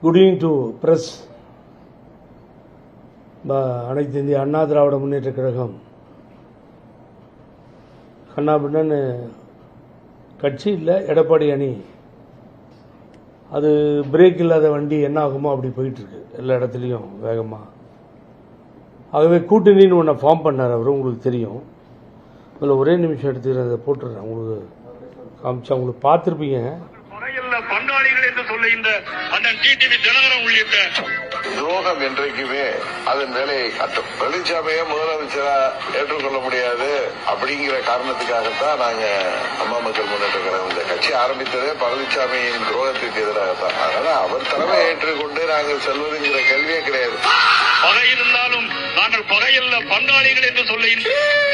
Good evening to press. அனைத்து இந்திய அண்ணா திராவிட முன்னேற்ற கழகம் கண்ணாபின்னு கட்சி இல்லை, எடப்பாடி அணி அது பிரேக் இல்லாத வண்டி என்ன ஆகுமோ அப்படி போயிட்டுருக்கு எல்லா இடத்துலையும் வேகமாக. ஆகவே கூட்டணின்னு ஒன்றை ஃபார்ம் பண்ணார் அவர், உங்களுக்கு தெரியும். அதில் ஒரே நிமிஷம் எடுத்துக்கிறேன், அதை போட்டுடுறேன் உங்களுக்கு காமிச்சா உங்களுக்கு பார்த்துருப்பீங்க. பங்காளிகள் என்று சொல்ல இந்த அண்ணன் டிடிவி தினகரன் உள்ளிட்ட துரோகம் என்றைக்குமே அதன் வேலையை காட்டும். பழனிசாமியை முதலமைச்சரா ஏற்றுக்கொள்ள முடியாது அப்படிங்கிற காரணத்துக்காகத்தான் நாங்க அம்மா மக்கள் முன்னேற்ற கழகம் இந்த கட்சி ஆரம்பித்ததே பழனிசாமியின் துரோகத்திற்கு எதிராகத்தான். அதனால அவர் தலைமை ஏற்றுக்கொண்டு நாங்கள் செல்வதுங்கிற கேள்வியே கிடையாது. பகை இருந்தாலும் நாங்கள் பகையல்ல பங்காளிகள் என்று சொல்ல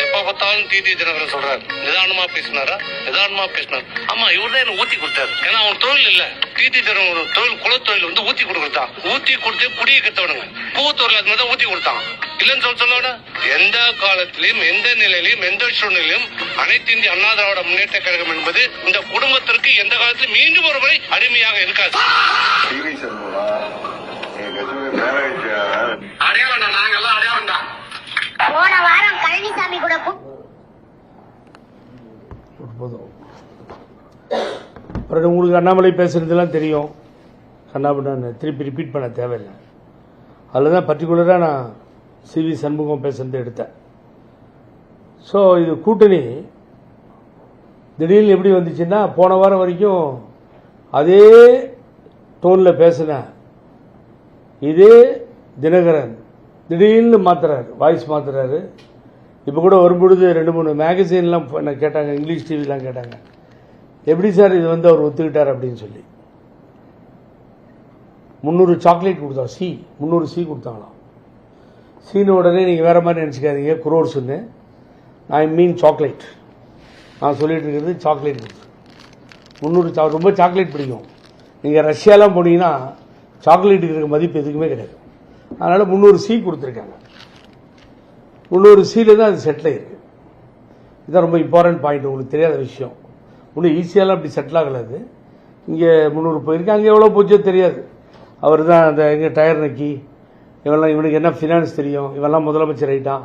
எப்ப பார்த்தாலும் டிடி தினகரன் சொல்றாரு. நிதானமா பேசினாரா? நிதானமா பேசினார். ஆமா, இவர்தான் என்ன ஊத்தி கொடுத்தாரு. ஏன்னா அவன் தொழில் இல்ல, டிடி தினகரன் தொழில் குலத்தொழில் வந்து ஊத்தி கொடுத்தான். ஊத்தி கொடுத்து குடியை கத்தவனுங்க பூத்தொழில் அது மாதிரி ஊத்தி கொடுத்தான். இல்லன்னு சொல்ல எந்த காலத்திலும் எந்த நிலையிலும் எந்த சூழ்நிலையும் அனைத்து இந்திய அண்ணா திராவிட முன்னேற்ற கழகம் என்பது இந்த குடும்பத்திற்கு எந்த காலத்திலும் மீண்டும் ஒரு முறை அடிமையாக இருக்காது. போன வாரம் பழனிசாமி கூட உங்களுக்கு அண்ணாமலை பேசுறதுலாம் தெரியும். கண்ணாபின்னு திருப்பி ரிப்பீட் பண்ண தேவையில்லை. அதில் தான் பர்டிகுலராக நான் சிவி சண்முகம் பேசுறது எடுத்தேன். ஸோ இது கூட்டணி திடீர்னு எப்படி வந்துச்சுன்னா, போன வாரம் வரைக்கும் அதே டோனில் பேசின இதே தினகரன் திடீர்னு மாத்துறாரு, வாய்ஸ் மாத்துறாரு. இப்போ கூட வரும்பொழுது 2-3 மேகசைன்லாம் என்ன கேட்டாங்க, இங்கிலீஷ் டிவிலாம் கேட்டாங்க, எப்படி சார் இது வந்து அவர் ஒத்துக்கிட்டார் அப்படின்னு சொல்லி. 300 சாக்லேட் கொடுத்தோம், 300 சி கொடுத்தாங்களாம். சீனு உடனே நீங்கள் வேறு மாதிரி நினச்சிக்காதீங்க, குரோர்ஸ்ன்னு. ஐ மீன் சாக்லேட். நான் சொல்லிட்டு இருக்கிறது சாக்லேட் கொடுத்து 300. ரொம்ப சாக்லேட் பிடிக்கும். நீங்கள் ரஷ்யாலாம் போனீங்கன்னா சாக்லேட்டுக்கு இருக்க மதிப்பு எதுக்குமே கிடையாது. அதனால் 300 சி கொடுத்துருக்காங்க. 300 சியில் தான் அது செட்டில் ஆகிருக்கு. இதுதான் ரொம்ப இம்பார்ட்டன்ட் பாயிண்ட், உங்களுக்கு தெரியாத விஷயம். இன்னும் ஈஸியாலாம் அப்படி செட்டில் ஆகலாது. இங்கே 300 போயிருக்கு, அங்கே எவ்வளோ போச்சோ தெரியாது. அவர் தான் அந்த எங்கே டயர் நக்கி இவெல்லாம், இவனுக்கு என்ன ஃபினான்ஸ் தெரியும், இவெல்லாம் முதலமைச்சர் ஆகிட்டான்,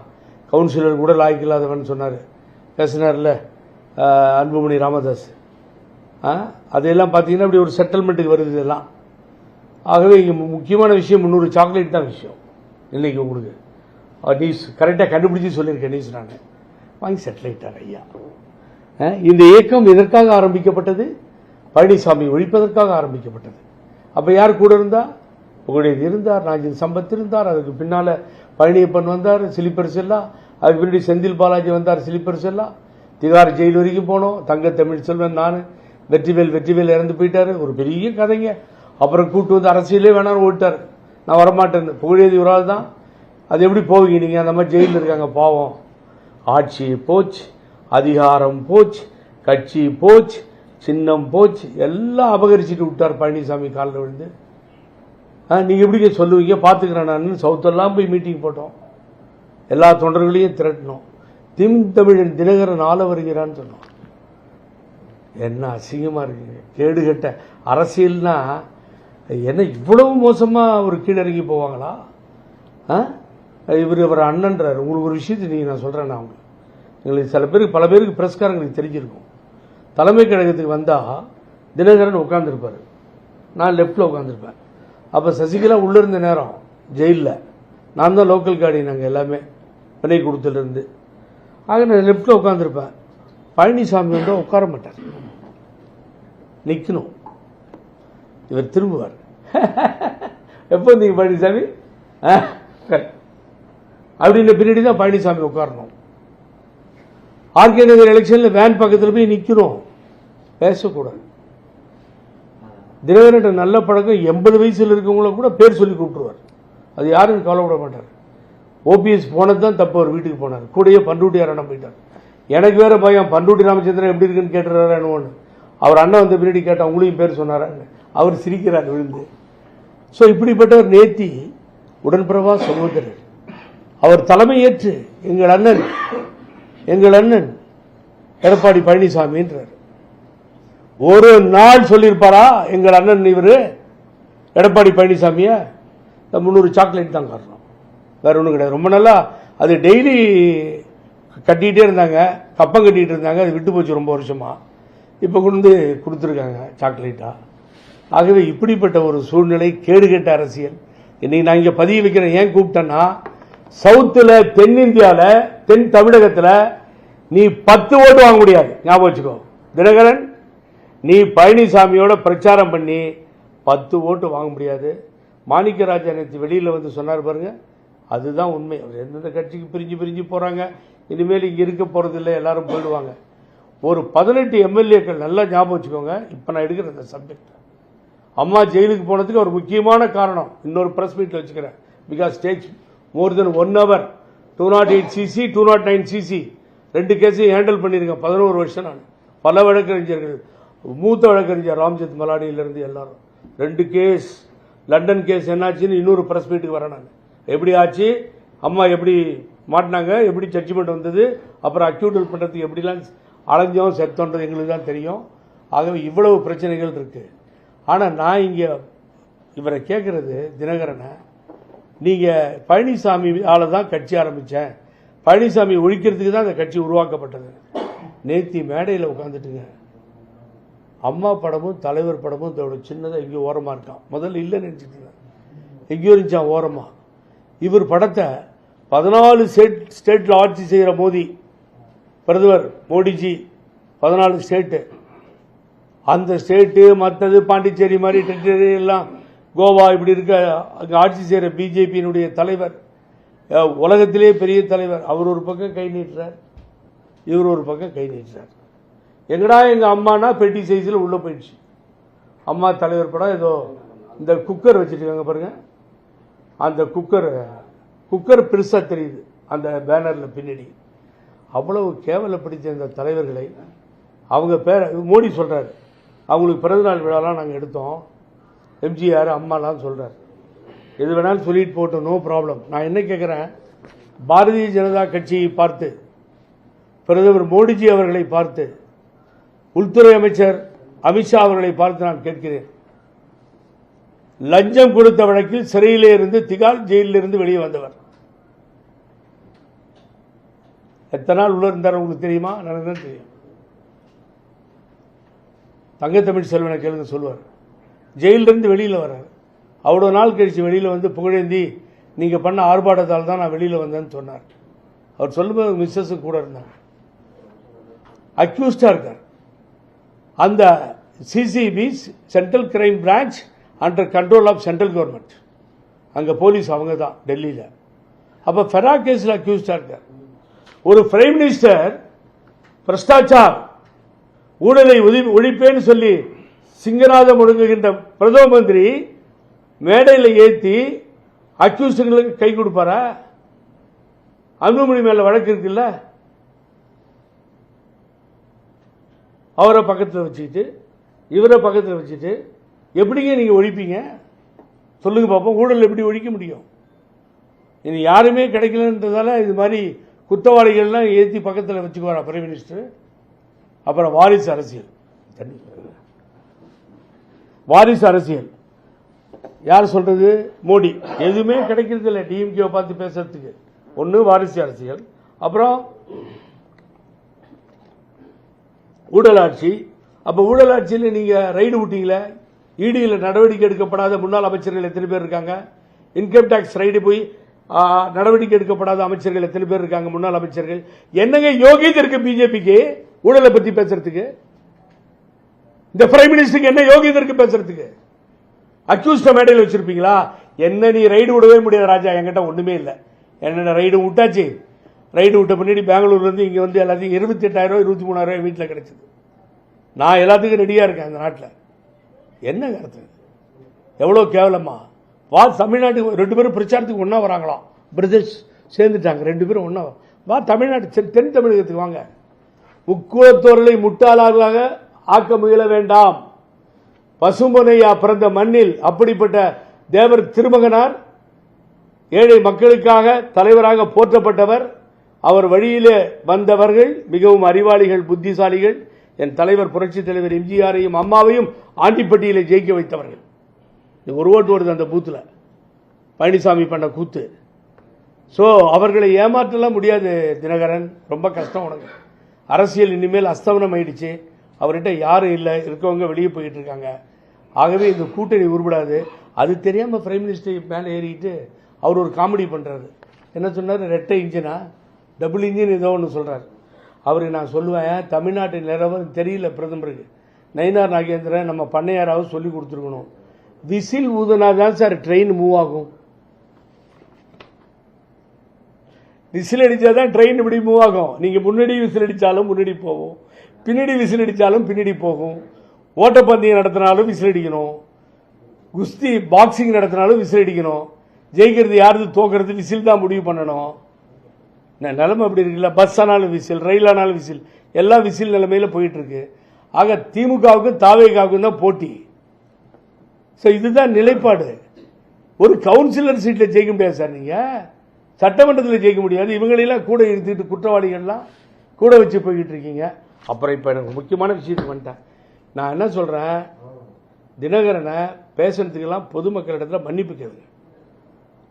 கவுன்சிலர் கூட லாய்க்கு இல்லாதவன் சொன்னார், பேசினார்ல அன்புமணி ராமதாஸ். அதையெல்லாம் பார்த்தீங்கன்னா இப்படி ஒரு செட்டில்மெண்ட்டுக்கு வருது இதெல்லாம். ஆகவே இங்கே முக்கியமான விஷயம் 300 சாக்லேட் தான் விஷயம். இன்னைக்கு உங்களுக்கு நியூஸ் கரெக்டாக கண்டுபிடிச்சி சொல்லியிருக்கேன். நியூஸ் நான் வாங்கி செட்டில் ஆகிட்டார் ஐயா. இந்த இயக்கம் எதற்காக ஆரம்பிக்கப்பட்டது? பழனிசாமி ஒழிப்பதற்காக ஆரம்பிக்கப்பட்டது. அப்போ யார் கூட இருந்தா? புகழேந்தி இருந்தார், நாஜின் சம்பத் இருந்தார், அதுக்கு பின்னால் பழனியப்பன் வந்தார், சிலிப்பர் செல்லா, அதுக்கு பின்னாடி செந்தில் பாலாஜி வந்தார், சிலிப்பர் செல்லா. திகார் ஜெயில் வரைக்கும் போனோம். தங்க தமிழ் செல்வன், நான், வெற்றிவேல் இறந்து போயிட்டாரு, ஒரு பெரிய கதைங்க. அப்புறம் கூட்டு வந்து அரசியலே வேணாலும் ஓட்டார், நான் வரமாட்டேன். புகழேந்தி ஒரு ஆள் தான். அது எப்படி போவீங்க நீங்கள்? அந்த மாதிரி ஜெயிலில் இருக்காங்க பாவம். ஆட்சி போச்சு, அதிகாரம் போச்சு, கட்சி போச்சு, சின்னம் போச்சு, எல்லாம் அபகரிச்சுட்டு விட்டார் பழனிசாமி காலில் விழுந்து. நீங்கள் எப்படி சொல்லுவீங்க? பார்த்துக்கிறேன் நான். சவுத்தெல்லாம் போய் மீட்டிங் போட்டோம், எல்லா தொண்டர்களையும் திரட்டினோம். தமிழன் தினகரன் ஆள வருகிறான்னு சொன்னோம். என்ன அசிங்கமாக இருக்குங்க, கேடுகட்ட அரசியல்னா என்ன இவ்வளவு மோசமாக ஒரு கீழறங்கி போவாங்களா? இவர் அண்ணன்றார். உங்களுக்கு ஒரு விஷயத்தை நீங்கள் நான் சொல்கிறேன், நான் எங்களுக்கு சில பேருக்கு, பல பேருக்கு பிரஸ்காரங்களுக்கு தெரிஞ்சிருக்கும். தலைமை கழகத்துக்கு வந்தால் தினகரன் உட்காந்துருப்பார், நான் லெஃப்டில் உட்காந்துருப்பேன். அப்போ சசிகலா உள்ளே இருந்த நேரம் ஜெயிலில் நான் தான் லோக்கல் கார்டி, நாங்கள் எல்லாமே விலை கொடுத்துலேருந்து. ஆக நான் லெஃப்டில் உட்காந்துருப்பேன். பழனிசாமி வந்து உட்கார மாட்டார், நிற்கணும். இவர் திரும்புவார். எப்போ வந்தீங்க பழனிசாமி அப்படின்ற பின்னாடி தான் பழனிசாமி உட்காரணும். ஆர்கே நகர் எலெக்ஷனில் வேன் பக்கத்தில் போய் நிற்கிறோம், பேசக்கூடாது. தினகரன் நல்ல பழக்கம், 80 வயசில் இருக்கவங்கள கூட பேர் சொல்லி கூப்பிட்டுருவார். அது யாரும் கவலைப்பட மாட்டார். ஓபிஎஸ் போனது தான் தப்பு, அவர் வீட்டுக்கு போனார், கூடயே பண்ருட்டி அண்ணன் போயிட்டார். எனக்கு வேற பயம், பண்ருட்டி ராமச்சந்திரன் எப்படி இருக்குன்னு கேட்டுறாரு என்னன்னு. அவர் அண்ணன் வந்த பின்னாடி கேட்டால் உங்களையும் பேர் சொன்னாரான்னு அவர் சிரிக்கிறார் விழுந்து. ஸோ இப்படிப்பட்டவர் நேத்தி உடன்பிறவா சகோதரர், அவர் தலைமை ஏற்று எங்கள் அண்ணன் எடப்பாடி பழனிசாமின்றார். ஒரு நாள் சொல்லியிருப்பாரா எங்கள் அண்ணன் இவரு? எடப்பாடி பழனிசாமியை 300 சாக்லேட் தான் காரணம், வேற ஒன்றும் கிடையாது. ரொம்ப நல்லா அது டெய்லி கட்டிகிட்டே இருந்தாங்க, கப்பம் கட்டிகிட்டு இருந்தாங்க, அது விட்டு போச்சு ரொம்ப வருஷமா. இப்போ கொண்டு கொடுத்துருக்காங்க சாக்லேட்டா. ஆகவே இப்படிப்பட்ட ஒரு சூழ்நிலை, கேடுகெட்ட அரசியல். இன்னைக்கு நான் இங்கே பதிய வைக்கிறேன். ஏன் கூப்பிட்டேன்னா, சவுத்தில், தென்னிந்தியாவில், தென் தமிழகத்தில் நீ 10 ஓட்டு வாங்க முடியாது. ஞாபகம் வச்சுக்கோ தினகரன், நீ பழனிசாமியோட பிரச்சாரம் பண்ணி 10 ஓட்டு வாங்க முடியாது. மாணிக்கராஜா நேற்று வெளியில் வந்து சொன்னார் பாருங்க, அதுதான் உண்மை. அவர் எந்தெந்த கட்சிக்கு பிரிஞ்சு போகிறாங்க, இனிமேல் இங்கே இருக்க போகிறதில்லை, எல்லாரும் போயிடுவாங்க. ஒரு 18 எம்எல்ஏக்கள் நல்லா ஞாபகம் வச்சுக்கோங்க. இப்போ நான் எடுக்கிற இந்த சப்ஜெக்ட், அம்மா ஜெயிலுக்கு போனதுக்கு ஒரு முக்கியமான காரணம் இன்னொரு ப்ரெஸ் மீட்டில் வச்சுக்கிறேன். Because takes more than 1 hour. 208cc 209cc 2 கேஸையும் ஹேண்டில் பண்ணியிருக்கேன். 11 வருஷம் நான். பல வழக்கறிஞர்கள், மூத்த வழக்கறிஞர் ராம்ஜெத் மலாடியிலிருந்து எல்லாரும் 2 கேஸ். லண்டன் கேஸ் என்னாச்சுன்னு இன்னொரு ப்ரெஸ் மீட்டுக்கு வரேன் நான். எப்படி ஆச்சு, அம்மா எப்படி மாட்டினாங்க, எப்படி ஜட்ஜ்மெண்ட் வந்தது, அப்புறம் அக்யூட்டல் பண்ணுறதுக்கு எப்படிலாம் அலைஞ்சோம் செத்தோன்றது எங்களுக்கு தான் தெரியும். ஆகவே இவ்வளவு பிரச்சனைகள் இருக்கு. ஆனால் நான் இங்கே இவரை கேட்குறது, தினகரனை, நீங்கள் பழனிசாமி ஆளை தான் கட்சி ஆரம்பித்தேன், பழனிசாமி ஒழிக்கிறதுக்கு தான் அந்த கட்சி உருவாக்கப்பட்டது. நேத்தி மேடையில் உட்காந்துட்டுங்க, அம்மா படமும் தலைவர் படமும் இதோட சின்னதாக எங்கேயோ ஓரமாக இருக்கான். முதல்ல இல்லைன்னு நினச்சிட்டு இருந்தேன், எங்கேயோ இருந்துச்சான் ஓரமாக. இவர் படத்தை 14 ஸ்டேட்டில் ஆட்சி செய்கிற மோடி, பிரதமர் மோடிஜி 14 ஸ்டேட்டு, அந்த ஸ்டேட்டு மற்றது பாண்டிச்சேரி மாதிரி டெரிட்டரி எல்லாம், கோவா இப்படி இருக்க அங்கே ஆட்சி செய்கிற பிஜேபியினுடைய தலைவர், உலகத்திலே பெரிய தலைவர், அவர் ஒரு பக்கம் கை நீட்டுறார், இவர் ஒரு பக்கம் கை நீட்டுறார். எங்கடா எங்கள் அம்மானா பெட்டி சைஸில் உள்ளே போயிடுச்சு. அம்மா தலைவர் படம் ஏதோ இந்த குக்கர் வச்சுருக்காங்க பாருங்க, அந்த குக்கர் பெருசாக தெரியுது அந்த பேனரில் பின்னாடி. அவ்வளவு கேவலப்படுத்திய இந்த தலைவர்களை, அவங்க பேரை மோடி சொல்கிறார், அவங்களுக்கு பிறந்தநாள் விழாலாம் நாங்கள் எடுத்தோம், எம்ஜிஆர் அம்மாலாம் சொல்கிறார். எது வேணாலும் சொல்லிட்டு போட்டோம், நோ ப்ராப்ளம். நான் என்ன கேட்குறேன், பாரதிய ஜனதா கட்சியை பார்த்து, பிரதமர் மோடிஜி அவர்களை பார்த்து, உள்துறை அமைச்சர் அமித்ஷா அவர்களை பார்த்து நான் கேட்கிறேன், லஞ்சம் கொடுத்த வழக்கில் சிறையிலே இருந்து, திகால் ஜெயிலில் இருந்து வெளியே வந்தவர், எத்தனை நாள் உள்ள இருந்தார் உங்களுக்கு தெரியுமா? எனக்கு தான் தெரியும். தங்கத்தமிழ் செல்வனை கேளுங்க, சொல்லுவார். ஜெயிலிருந்து வெளியில் வர்றார், அவ்வளோ நாள் கழிச்சு வெளியில் வந்து புகழேந்தி, நீங்கள் பண்ண ஆர்ப்பாட்டத்தால் தான் நான் வெளியில் வந்தேன்னு சொன்னார். அவர் சொல்லும்போது மிஸ்ஸஸும் கூட இருந்தாங்க. அக்யூஸ்டாக இருக்கார். அந்த CCB, central crime branch, under control of central government, அங்கே போலீஸ் அவங்க தான் டெல்லியில். அப்போ ஃபெரா கேஸில் அக்யூஸ்டாக இருக்கார். ஒரு பிரைம் மினிஸ்டர் பிரஷ்டாச்சார், ஊழலை ஒழிப்பேன்னு சொல்லி சிங்கநாதம் ஒடுங்குகின்ற பிரதம மந்திரி மேடையில் ஏற்றி அக்யூஸ்டுகளுக்கு கை கொடுப்பாரா? அன்புமணி மேல வழக்கு இருக்குல்ல, அவரை பக்கத்தில் வச்சுக்கிட்டு இவரை பக்கத்தில் வச்சுட்டு எப்படிங்க நீங்க ஒழிப்பீங்க சொல்லுங்க பாப்போம். ஊழல் எப்படி ஒழிக்க முடியும்? இனி யாருமே கிடைக்கலன்றதால இது மாதிரி குற்றவாளிகள்லாம் ஏற்றி பக்கத்தில் வச்சுக்குவாரா பிரைம் மினிஸ்டர்? அப்புறம் வாரிசு அரசியல். வாரிசு அரசியல் யார் சொல்றது? மோடி. எதுவுமே கிடைக்கிறது இல்லை டிஎம்கே பார்த்து பேசுறதுக்கு. ஒன்று வாரிசு அரசியல், அப்புறம் ஊழலாட்சி. அப்ப ஊழலாட்சியில் நீங்க ரைடு விட்டீங்களே, இடியில் நடவடிக்கை எடுக்கப்படாத முன்னாள் அமைச்சர்கள் எத்தனை பேர் இருக்காங்க? இன்கம் டாக்ஸ் ரைடு போய் நடவடிக்கை எடுக்கப்படாத அமைச்சர்கள் எத்தனை பேர் இருக்காங்க? முன்னாள் அமைச்சர்கள். என்னங்க யோகியதை இருக்கு பிஜேபிக்கு ஊழலை பத்தி பேசுறதுக்கு? இந்த பிரைம் மினிஸ்டருக்கு என்ன யோகியதை இருக்கு பேசுறதுக்கு? அக்யூஸ்ட மேடையில் வச்சிருப்பீங்களா? என்ன நீ ரைடு விடவே முடியாது ராஜா, என்கிட்ட ஒண்ணுமே இல்லை. என்ன ரைடு விட்டாச்சு, ரைடு விட்ட பின்னாடி பெங்களூர்ல இருந்து இங்க வந்து எல்லாத்தையும் 28,000 23,000 வீட்டில் கிடைச்சது. நான் எல்லாத்துக்கும் ரெடியா இருக்கேன் அந்த நாட்டில். என்ன கருத்து? எவ்வளவு கேவலமா? வா தமிழ்நாட்டுக்கு 2 பேரும் பிரச்சாரத்துக்கு ஒன்னா வராங்களாம், பிரதர்ஸ் சேர்ந்துட்டாங்க 2 பேரும் ஒன்னா. வா தமிழ்நாட்டு தென் தமிழகத்துக்கு வாங்க. முக்குளத்தோர்களை முட்டாளாக ஆக்க முயல வேண்டாம். பசும்பொன்னையா பிறந்த மண்ணில் அப்படிப்பட்ட தேவர் திருமகனார் ஏழை மக்களுக்காக தலைவராக போற்றப்பட்டவர். அவர் வழியிலே வந்தவர்கள் மிகவும் அறிவாளிகள், புத்திசாலிகள். என் தலைவர் புரட்சி தலைவர் எம்ஜிஆரையும் அம்மாவையும் ஆண்டிப்பட்டியிலே ஜெயிக்க வைத்தவர்கள். ஒரு ஓட்டு வருது அந்த பூத்தில் பழனிசாமி பண்ண கூத்து. ஸோ அவர்களை ஏமாற்றலாம் முடியாது தினகரன், ரொம்ப கஷ்டம் உனக்கு. அரசியல் இனிமேல் அஸ்தமனம் ஆயிடுச்சு, அவர்கிட்ட யாரும் இல்லை, இருக்கவங்க வெளியே போயிட்டு இருக்காங்க. ஆகவே இந்த கூட்டணி உருப்படாது. அது தெரியாமல் பிரைம் மினிஸ்டர் மேலே ஏறிட்டு அவர் ஒரு காமெடி பண்ணுறாரு. என்ன சொன்னார், ரெட்டை இன்ஜினா டபுள் இன்ஜின் ஏதோ ஒன்று சொல்கிறார். அவருக்கு நான் சொல்லுவேன், தமிழ்நாட்டின் நிலவரம் தெரியல பிரதமருக்கு. நயினார் நாகேந்திரன் நம்ம பண்ணையாராவது சொல்லி கொடுத்துருக்கணும். விசில் ஊதுனா தான் சார் ட்ரெயின் மூவ் ஆகும். விசில் அடித்தா தான் ட்ரெயின் இப்படி மூவ் ஆகும். நீங்கள் முன்னாடி விசில் அடித்தாலும் முன்னாடி போகும், பின்னாடி விசில் அடித்தாலும் பின்னாடி போகும். ஓட்டப்பந்தயம் நடத்தினாலும் விசில் அடிக்கணும், குஸ்தி பாக்ஸிங் நடத்தினாலும் விசில் அடிக்கணும். ஜெயிக்கிறது யாரு தோக்கிறது விசில் தான் முடிவு பண்ணணும். நிலைமை அப்படி இருக்குல்ல. பஸ் ஆனாலும் விசில், ரயில் ஆனாலும் விசில், எல்லாம் விசில் நிலைமையில போயிட்டு இருக்கு. ஆக திமுகவுக்கும் தாவேகாவுக்கும் தான் போட்டி. ஸோ இதுதான் நிலைப்பாடு. ஒரு கவுன்சிலர் சீட்டில் ஜெயிக்க முடியாது சார், நீங்க சட்டமன்றத்தில் ஜெயிக்க முடியாது. இவங்களெல்லாம் கூட இருந்துட்டு குற்றவாளிகள்லாம் கூட வச்சு போய்கிட்டு இருக்கீங்க. அப்புறம் இப்போ எனக்கு முக்கியமான விஷயத்துக்கு வந்துட்டேன். நான் என்ன சொல்றேன், தினகரனை பேசுறதுக்கெல்லாம் பொதுமக்களிடத்தில் மன்னிப்பு கேளுங்க.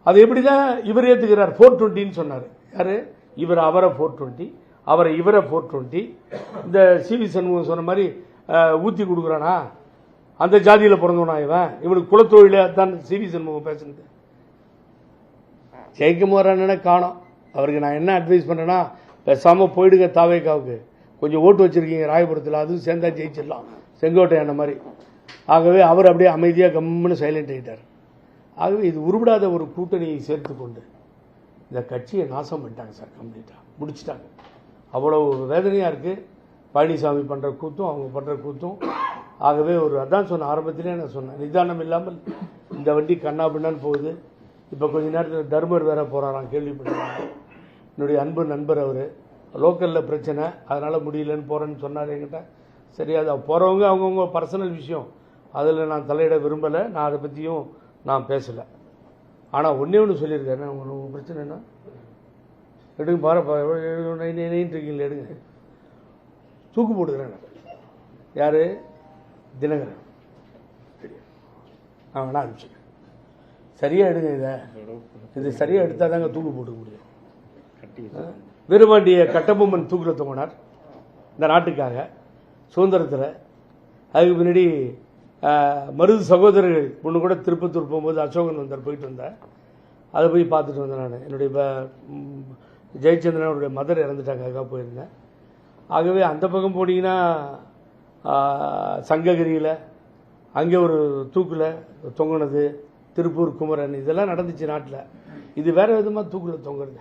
அது எப்படிதான் இவர் ஏத்துக்கிறார். 420 சொன்னார். யாரு இவர்? அவரை 420, அவரை இவரை 420. இந்த சிவி சண்முகம் சொன்ன மாதிரி ஊத்தி கொடுக்குறானா, அந்த ஜாதியில் பிறந்தவனா இவன், இவனுக்கு குலத்தொழில தான் சிவி சண்முகம் பேசுனது. ஜெயிக்க போறான்னு காணோம். அவருக்கு நான் என்ன அட்வைஸ் பண்றேன்னா, பேசாம போயிடுங்க தாவேகாவுக்கு. கொஞ்சம் ஓட்டு வச்சிருக்கீங்க ராயபுரத்தில், அதுவும் சேர்ந்தா ஜெயிச்சிடலாம் செங்கோட்டையான மாதிரி. ஆகவே அவர் அப்படியே அமைதியாக கம்முன்னு சைலண்ட் ஆகிட்டார். ஆகவே இது உருவிடாத ஒரு கூட்டணியை சேர்த்து கொண்டு இந்த கட்சியை நாசம் பண்ணிட்டாங்க சார், கம்ப்ளீட்டாக முடிச்சிட்டாங்க. அவ்வளோ வேதனையாக இருக்குது பழனிசாமி பண்ணுற கூத்தும் அவங்க பண்ணுற கூத்தும். ஆகவே ஒரு அதான் சொன்ன ஆரம்பத்திலே நான் சொன்னேன், நிதானம் இல்லாமல் இந்த வண்டி கண்ணா பின்னான்னு போகுது. இப்போ கொஞ்ச நேரத்தில் தர்மர் வேற போகிறாராம், கேள்விப்பட்டாங்க. என்னுடைய அன்பு நண்பர் அவர், லோக்கலில் பிரச்சனை அதனால் முடியலன்னு போகிறேன்னு சொன்னார் என்கிட்ட. சரி, அது போகிறவங்க அவங்கவுங்க பர்சனல் விஷயம், அதில் நான் தலையிட விரும்பலை, நான் அதை பற்றியும் நான் பேசலை. ஆனால் ஒன்றே ஒன்று சொல்லியிருக்கேன், உங்களுக்கு பிரச்சனைனா எடுங்க பாரு, இருக்கீங்களா எடுங்க, தூக்கு போட்டுக்கிறேன். யார்? தினகரன். நான் வேணா அனுப்பிச்சுக்கிறேன், சரியாக எடுங்க. இது சரியாக எடுத்தால் தாங்க தூக்கு போட்டுக்க முடியும். வீரபாண்டிய கட்டபொம்மன் தூக்கில் தொங்கினார் இந்த நாட்டுக்காக சுதந்திரத்தில். அதுக்கு முன்னாடி மருது சகோதரர்கள் ஒன்று கூட திருப்பத்தூர் போகும்போது அசோகன் வந்தார், போயிட்டு வந்தேன், அதை போய் பார்த்துட்டு வந்தேன் நான். என்னுடைய ஜெயச்சந்திரனுடைய மதர் இறந்துட்டாங்க, அதுக்காக போயிருந்தேன். ஆகவே அந்த பக்கம் போனீங்கன்னா சங்ககிரியில் அங்கே ஒரு தூக்கில் தொங்கினது, திருப்பூர் குமரன், இதெல்லாம் நடந்துச்சு நாட்டில். இது வேற விதமாக தூக்கில் தொங்குறது.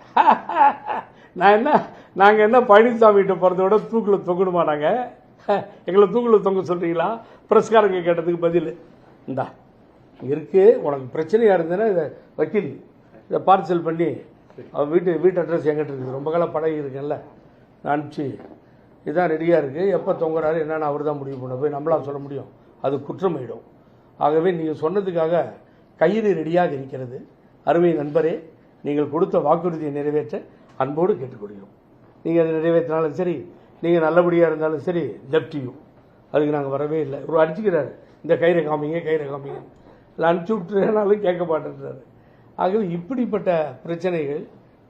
நாங்கள் என்ன பழனிசாமிகிட்ட பிறந்த விட தூக்கில் தொங்கணுமா? நாங்கள் எங்களை தூக்கில் தொங்க சொல்றீங்களா? பிரஸ்காரங்க கேட்டதுக்கு பதில் இந்தா இருக்கு, உனக்கு பிரச்சனையாக இருந்ததுன்னா இதை வக்கீல் இதை பார்சல் பண்ணி அவன் வீட்டு அட்ரஸ் எங்கிட்ட இருக்குது, ரொம்ப காலம் பழகி இருக்கேன்ல, நான் அனுப்பிச்சு இதான் ரெடியாக இருக்குது, எப்போ தொங்குறாரு என்னென்னு அவர் தான் முடிவு பண்ண, போய் நம்மளா சொல்ல முடியும், அது குற்றமாயிடும். ஆகவே நீங்கள் சொன்னதுக்காக கயிறு ரெடியாக இருக்கிறது. அருமை நண்பரே, நீங்கள் கொடுத்த வாக்குறுதியை நிறைவேற்ற அன்போடு கேட்டுக்கொள்கிறோம். நீங்கள் அதை நிறைவேற்றினாலும் சரி, நீங்கள் நல்லபடியாக இருந்தாலும் சரி, லெஃப்ட் யூ, அதுக்கு நாங்கள் வரவே இல்லை. ஒரு அடிச்சுக்கிறாரு, இந்த கயிறை காமிங்க கயிறை காமிங்க, இல்லை அனுப்பிச்சி விட்டுனாலும் கேட்க மாட்டேன்றாரு. ஆகவே இப்படிப்பட்ட பிரச்சனைகள்,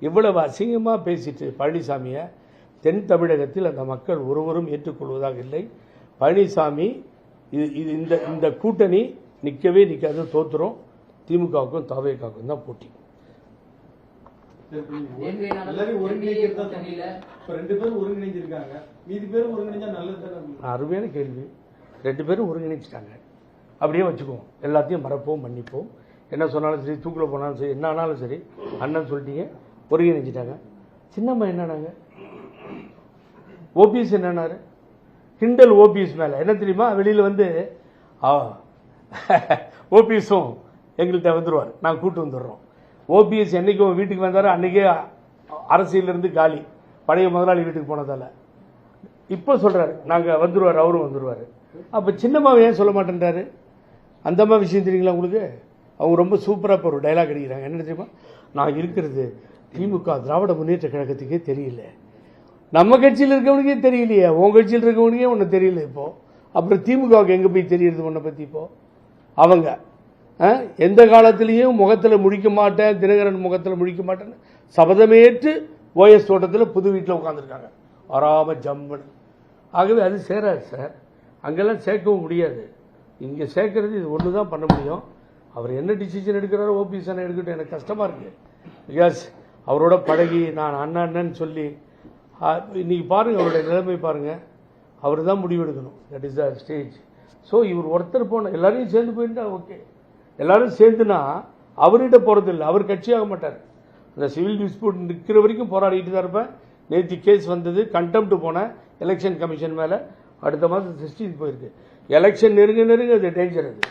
இவ்வளவு அசிங்கமாக பேசிட்டு பழனிசாமியை தென் தமிழகத்தில் அந்த மக்கள் ஒருவரும் ஏற்றுக்கொள்வதாக இல்லை. பழனிசாமி இந்த கூட்டணி நிற்கவே நிற்காது, தோத்துரும். திமுகவுக்கும் தாவேகாவுக்கும் தான் போட்டி. அருமையான கேள்வி. 2 பேரும் ஒருங்கிணைச்சிட்டாங்க, அப்படியே வச்சுக்குவோம். எல்லாத்தையும் மறப்போம், மன்னிப்போம். என்ன சொன்னாலும் சரி, தூக்கில் போனாலும் சரி, என்ன ஆனாலும் சரி, அண்ணன் சொல்லிட்டீங்க, ஒருங்கிணைச்சிட்டாங்க. சின்னம்மா என்னன்னாங்க, ஓபிஎஸ் என்னன்னாரு, கிண்டல் ஓபிஎஸ் மேல என்ன தெரியுமா, வெளியில் வந்து ஓபிஎஸும் எங்கள்கிட்ட வந்துடுவார், நாங்கள் கூட்டு வந்துடுறோம். ஓபிஎஸ் என்னைக்கும் வீட்டுக்கு வந்தார், அன்னைக்கே அரசியலிருந்து காலி, பழைய முதலாளி வீட்டுக்கு போனதால. இப்போ சொல்றாரு நாங்கள் வந்துடுவார், அவரும் வந்துடுவார். அப்போ சின்னம்மாவை ஏன் சொல்ல மாட்டேன்றாரு? அந்த அம்மா விஷயம் தெரியுங்களா உங்களுக்கு? அவங்க ரொம்ப சூப்பராக இப்போ ஒரு டைலாக் அடிக்கிறாங்க. என்ன தெரியுமா, நான் இருக்கிறது திமுக திராவிட முன்னேற்ற கழகத்துக்கே தெரியல, நம்ம கட்சியில் இருக்கவனுக்கே தெரியலையே, உன் கட்சியில் இருக்கவனுக்கே ஒன்று தெரியல இப்போ, அப்புறம் திமுகவுக்கு எங்கே போய் தெரியுது உன்னை பற்றி? இப்போ அவங்க எந்த காலத்திலையும் முகத்தில் முழிக்க மாட்டேன், தினகரன் முகத்தில் முழிக்க மாட்டேன்னு சபதமேற்று ஓஎஸ் தோட்டத்தில் புது வீட்டில் உட்காந்துருக்காங்க வராமல் ஜம்முன்னு. ஆகவே அது சேராது சார், அங்கெல்லாம் சேர்க்கவும் முடியாது. இங்கே சேர்க்கறது இது ஒன்று தான் பண்ண முடியும். அவர் என்ன டிசிஷன் எடுக்கிறாரோ ஓபிஎஸ் அண்ணன் எடுக்கட்டும், எனக்கு கஷ்டமாக இருக்குது. பிகாஸ் அவரோட பழகி நான் அண்ணன்னு சொல்லி இன்றைக்கி பாருங்கள் அவருடைய நிலைமை பாருங்கள், அவர் தான் முடிவெடுக்கணும். That is the stage. So இவர் ஒருத்தர் போன எல்லாரையும் சேர்ந்து போயிட்டா ஓகே, எல்லாரும் சேர்ந்துனா அவர்கிட்ட போகிறது இல்லை, அவர் கட்சியாக மாட்டார். அந்த சிவில் டிஸ்பியூட் நிற்கிற வரைக்கும் போராடிட்டு தான் இருப்பேன். நேற்று கேஸ் வந்தது, கண்டெம்ட் போனேன் எலெக்ஷன் கமிஷன் மேலே. அடுத்த மாதம் 16 போயிருக்கு. எலெக்ஷன் நெருங்க அது டேஞ்சர். அது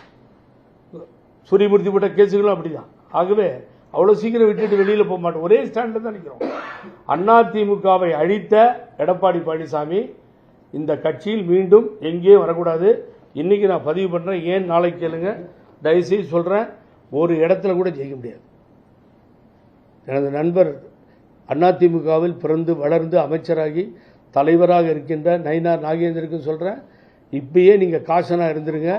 சூரியமூர்த்தி போட்ட கேஸுகளும் அப்படிதான். ஆகவே அவ்வளோ சீக்கிரம் விட்டுட்டு வெளியில் போக மாட்டோம், ஒரே ஸ்டாண்டில் தான் நிற்கிறோம். அதிமுகவை அழித்த எடப்பாடி பழனிசாமி இந்த கட்சியில் மீண்டும் எங்கேயும் வரக்கூடாது. இன்னைக்கு நான் பதிவு பண்ணுறேன், ஏன் நாளைக்கு கேளுங்க, தயவுசெய்து சொல்கிறேன், ஒரு இடத்துல கூட ஜெயிக்க முடியாது. எனது நண்பர் அதிமுகவில் பிறந்து வளர்ந்து அமைச்சராகி தலைவராக இருக்கின்ற நயினார் நாகேந்திரனுக்கும் சொல்கிறேன், இப்பயே நீங்கள் காசனாக இருந்துருங்க.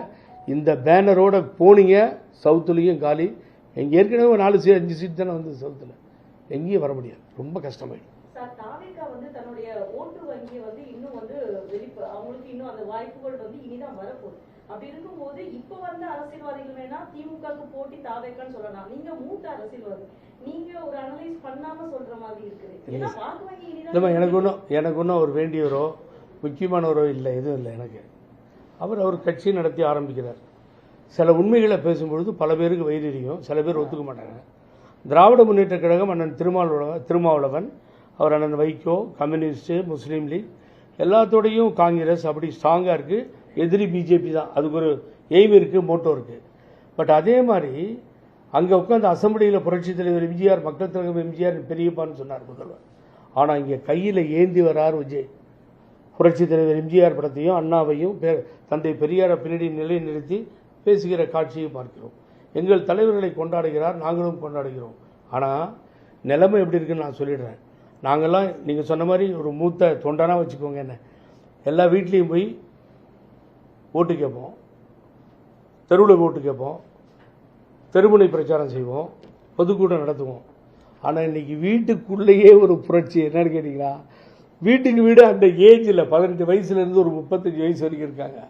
இந்த பேனரோட போனீங்க சவுத்துலேயும் காலி. எங்கே ஏற்கனவே 4-5 சீட் தானே வந்து சவுத்தில், எங்கேயும் வர முடியாது, ரொம்ப கஷ்டமாயிடும். தன்னுடைய ஓட்டு வங்கியை இன்னும் அவங்களுக்கு இன்னும் அந்த வாய்ப்புகள் இனிதான் வரப்போகுது. அப்படி இருக்கும்போது இப்ப அரசியல்வாதிகள் வேணா திமுகவுக்கு போட்டி தாவேக்கான்னு சொல்லலாம். நீங்க மூத்த அரசியல்வாதி, நீங்க ஒரு அனலைஸ் பண்ணாம சொல்ற மாதிரி இருக்குது. எனக்கு ஒன்றும் அவர் வேண்டியவரோ முக்கியமானவரோ இல்லை, எதுவும் இல்லை எனக்கு. அவர் கட்சி நடத்தி ஆரம்பிக்கிறார். சில உண்மைகளை பேசும்பொழுது பல பேருக்கு வயிறியும், சில பேர் ஒத்துக்க மாட்டாங்க. திராவிட முன்னேற்ற கழகம் அண்ணன் திருமாவளவன், அவர் அண்ணன் வைகோ, கம்யூனிஸ்ட், முஸ்லீம் லீக் எல்லாத்தோடையும் காங்கிரஸ் அப்படி ஸ்ட்ராங்காக இருக்குது. எதிரி பிஜேபி தான், அதுக்கு ஒரு எய்ம் இருக்குது, மோட்டோ இருக்குது. பட் அதே மாதிரி அங்கே உட்காந்து அசம்பிளியில் புரட்சித் தலைவர் எம்ஜிஆர், மக்கள் தலைவர் எம்ஜிஆர் பெரியப்பான்னு சொன்னார் முதல்வர். ஆனால் இங்கே கையில் ஏந்தி வரார் விஜய். புரட்சித் தலைவர் எம்ஜிஆர் படத்தையும் அண்ணாவையும் தந்தை பெரியாரை பின்னாடி நிலைநிறுத்தி பேசுகிற காட்சியை பார்க்கிறோம். எங்கள் தலைவர்களை கொண்டாடுகிறார், நாங்களும் கொண்டாடுகிறோம். ஆனால் நிலைமை எப்படி இருக்குன்னு நான் சொல்லிடுறேன். நாங்கள்லாம் நீங்கள் சொன்ன மாதிரி ஒரு மூத்த தொண்டனாக வச்சுக்கோங்க, என்ன எல்லா வீட்லேயும் போய் ஓட்டு கேட்போம், தெருவில் ஓட்டு கேட்போம், தெருமுனை பிரச்சாரம் செய்வோம், பொதுக்கூட்டம் நடத்துவோம். ஆனால் இன்னைக்கு வீட்டுக்குள்ளேயே ஒரு புரட்சி. என்னன்னு கேட்டீங்கன்னா, வீட்டுக்கு வீடு அந்த ஏஜில் 18 வயசுலேருந்து ஒரு 35 வயசு வரைக்கும் இருக்காங்க.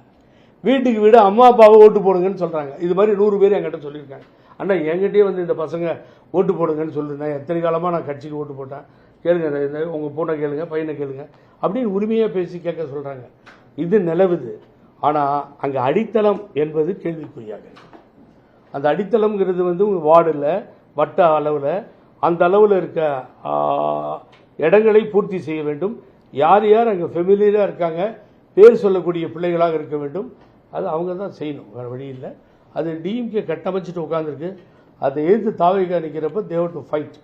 வீட்டுக்கு வீடு அம்மா அப்பாவை ஓட்டு போடுங்கன்னு சொல்கிறாங்க. இது மாதிரி 100 பேர் என்கிட்ட சொல்லியிருக்காங்க. அண்ணா என்கிட்டயே இந்த பசங்க ஓட்டு போடுங்கன்னு சொல்லிருந்தேன். எத்தனை காலமாக நான் கட்சிக்கு ஓட்டு போட்டேன், கேளுங்க, உங்கள் பொண்ணை கேளுங்க, பையனை கேளுங்க அப்படின்னு உரிமையாக பேசி கேட்க சொல்கிறாங்க. இது நிலவுது. ஆனால் அங்கே அடித்தளம் என்பது கேள்விக்குறியாக. அந்த அடித்தளம்ங்கிறது வார்டில் வட்ட அளவில் அந்த அளவில் இருக்க இடங்களை பூர்த்தி செய்ய வேண்டும். யார் யார் அங்கே ஃபெமிலியராக இருக்காங்க, பேர் சொல்லக்கூடிய பிள்ளைகளாக இருக்க வேண்டும். அது அவங்க தான் செய்யணும், வேறு வழி இல்லை. அது டிஎம்கே கட்டமைச்சிட்டு உட்காந்துருக்கு. அதை எதிர்த்து தாவேகா நிற்கிறப்ப தேவ டு ஃபைட்,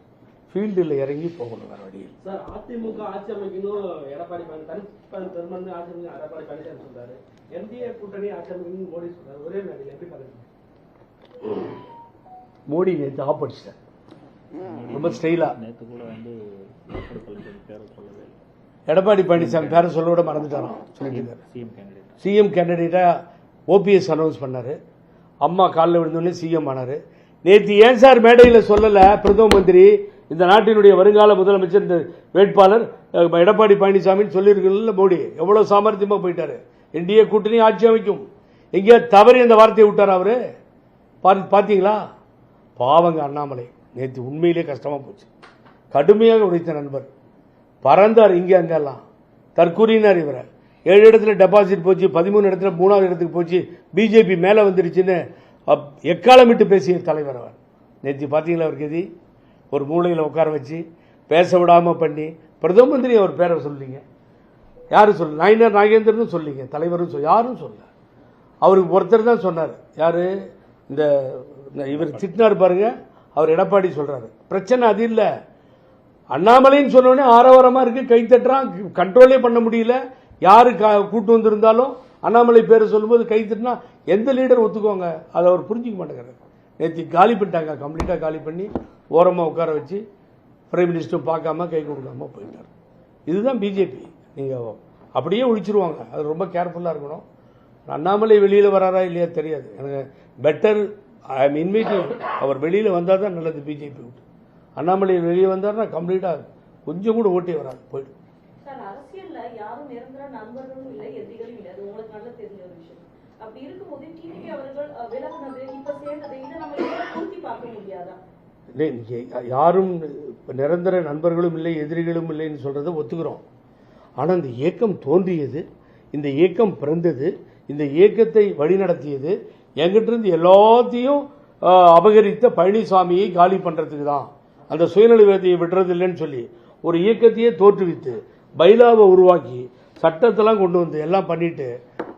ஃபீல்டில் இறங்கி போகணும், வேறு வழியில். சார், அதிமுக ஆட்சி அமைக்கணும் எடப்பாடி பழனிசாமி சொல்றாரு, என்டிஏ கூட்டணி ஆட்சி அமைக்கணும் மோடி சொல்றாரு. ஒரே மேடையில் எப்படி பாருங்க? மோடி நேற்று ஆப்படிச்சிட்டார் ரொம்ப ஸ்டைலாக. நேற்று கூட எடப்பாடி பழனிசாமி பேரை சொல்ல விட மறந்துட்டாராம், சொல்லிட்டு இருக்காரு. சிஎம் கேண்டிடேட்டாக ஓபிஎஸ் அனௌன்ஸ் பண்ணார். அம்மா காலில் விழுந்தோடனே சிஎம் ஆனார். நேற்று ஏன் சார் மேடையில் சொல்லலை பிரதம மந்திரி, இந்த நாட்டினுடைய வருங்கால முதலமைச்சர் இந்த வேட்பாளர் எடப்பாடி பழனிசாமின்னு சொல்லியிருக்கல? மோடி எவ்வளோ சாமர்த்தியமாக போயிட்டாரு. என்டிஏ கூட்டணி ஆட்சி அமைக்கும், எங்கேயா தவறி அந்த வார்த்தையை விட்டார் அவரு. பார்த்தீங்களா? பாவங்க அண்ணாமலை நேற்று உண்மையிலே கஷ்டமாக போச்சு. கடுமையாக உழைத்த நண்பர் பறந்தார், இங்கே அங்கெல்லாம் தற்கூறினார். இவரை 7 இடத்துல டெபாசிட் போச்சு, 13 இடத்துல 3வது இடத்துக்கு போச்சு, பிஜேபி மேலே வந்துடுச்சுன்னு எக்காலமிட்டு பேசிய தலைவர் அவர். நேற்று பார்த்தீங்களா அவருக்கு எதி ஒரு மூலையில் உட்கார வச்சு பேச விடாமல் பண்ணி பிரதம மந்திரி அவர் பேரை சொல்லிங்க. யாரும் சொல்ல, நயினார் நாகேந்திரனும் சொல்லிங்க, தலைவரும் யாரும் சொல்ல. அவருக்கு ஒருத்தர் தான் சொன்னார். யார்? இந்த இவர் திட்டினார் பாருங்க, அவர் எடப்பாடி சொல்றாரு. பிரச்சனை அது இல்லை. அண்ணாமலைன்னு சொன்னோடனே ஆரவாரமாக இருக்கு, கை தட்டுறான், கண்ட்ரோலே பண்ண முடியல. யாரு கூட்டு வந்திருந்தாலும் அண்ணாமலை பேரை சொல்லும்போது கை தட்டினா எந்த லீடர் ஒத்துக்குவாங்க? அதை அவர் புரிஞ்சிக்க மாட்டேங்கிறார். நேற்று காலி பண்ணிட்டாங்க, கம்ப்ளீட்டாக காலி பண்ணி ஓரமாக உட்கார வச்சு பிரைம் மினிஸ்டரும் பார்க்காம கை கொடுக்காம போயிட்டார். இதுதான் பிஜேபி. நீங்கள் அப்படியே ஒழிச்சிருவாங்க, அது ரொம்ப கேர்ஃபுல்லாக இருக்கணும். அண்ணாமலை வெளியில் வராரா இல்லையா தெரியாது எனக்கு. Better I am inviting. அவர் வெளியில் வந்தால் தான் நல்லது பிஜேபி விட்டு. அண்ணாமலை வெளியே வந்தார்னா கம்ப்ளீட்டாக கொஞ்சம் கூட ஓட்டே வராது, போய்டும். சார், அரசியல்ல யாரும் நிரந்தர நண்பர்களும் இல்லை, எதிரிகளும் இல்லை. அது உங்களுக்கு நல்லா தெரிஞ்ச ஒரு விஷயம். அப்படி இருக்கும்போது டிடிவி அவர்கள் விலகுனது, இப்ப சேர்ந்தது, இதை நம்ம பூர்த்தி பார்க்க முடியாதா? இல்லை, யாரும் நிரந்தர நண்பர்களும் இல்லை எதிரிகளும் இல்லைன்னு சொல்கிறத ஒத்துக்கிறோம். ஆனால் இந்த இயக்கம் தோன்றியது, இந்த இயக்கம் பிறந்தது, இந்த இயக்கத்தை வழிநடத்தியது என்கிட்ட எல்லாத்தையும் அபகரித்த பழனிசாமியை காலி பண்ணுறதுக்கு தான். அந்த சுயநலவாதியை விடுறது இல்லைன்னு சொல்லி ஒரு இயக்கத்தையே தோற்றுவித்து பைலாவை உருவாக்கி சட்டத்தெல்லாம் கொண்டு வந்து எல்லாம் பண்ணிட்டு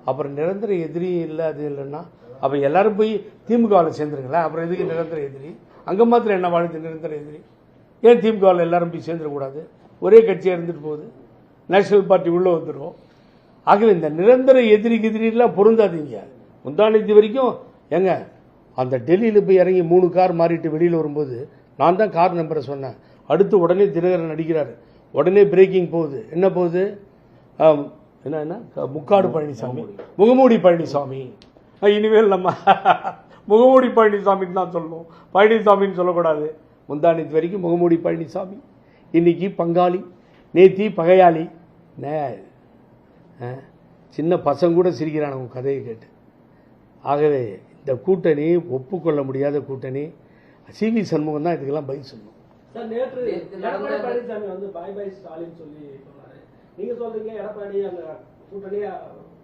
அப்புறம் நிரந்தர எதிரி இல்லை அது இல்லைன்னா அப்போ எல்லாரும் போய் திமுகவில் சேர்ந்துருங்களேன். அப்புறம் எதுக்கு நிரந்தர எதிரி? அங்கே மாத்திரம் என்ன வாழ்த்து நிரந்தர எதிரி? ஏன் திமுகவில் எல்லாரும் போய் சேர்ந்துடக்கூடாது? ஒரே கட்சியாக இருந்துட்டு போகுது, நேஷனல் பார்ட்டி உள்ளே வந்துடும். ஆகவே இந்த நிரந்தர எதிரிலாம் பொருந்தாதீங்க. முந்தானத்து வரைக்கும் எங்க அந்த டெல்லியில் போய் இறங்கி 3 கார் மாறிட்டு வெளியில் வரும்போது நான் தான் கார் நம்பரை சொன்னேன். அடுத்து உடனே தினகரன் நடிக்கிறார், உடனே பிரேக்கிங் போகுது. என்ன போகுது? என்ன முக்காடு பழனிசாமி, முகமூடி பழனிசாமி. இனிமேல் நம்ம முகமூடி பழனிசாமின்னு தான் சொல்லணும், பழனிசாமின்னு சொல்லக்கூடாது. முந்தானத்து வரைக்கும் முகமூடி பழனிசாமி, இன்னைக்கு பங்காளி, நேத்தி பகையாளி. சின்ன பசங்க கூட சிரிக்கிறான உன் கதையை கேட்டு. ஆகவே இந்த கூட்டணி ஒப்புக்கொள்ள முடியாத கூட்டணி. சிவி சண்முகம் தான் இதுக்கெல்லாம் பதில் சொல்லணும். சார், நேற்று எடப்பாடி பழனிசாமி வந்து பாய் பாய் ஸ்டாலின் சொல்லி சொன்னாரு. நீங்க சொல்றீங்க எடப்பாடி அந்த கூட்டணியை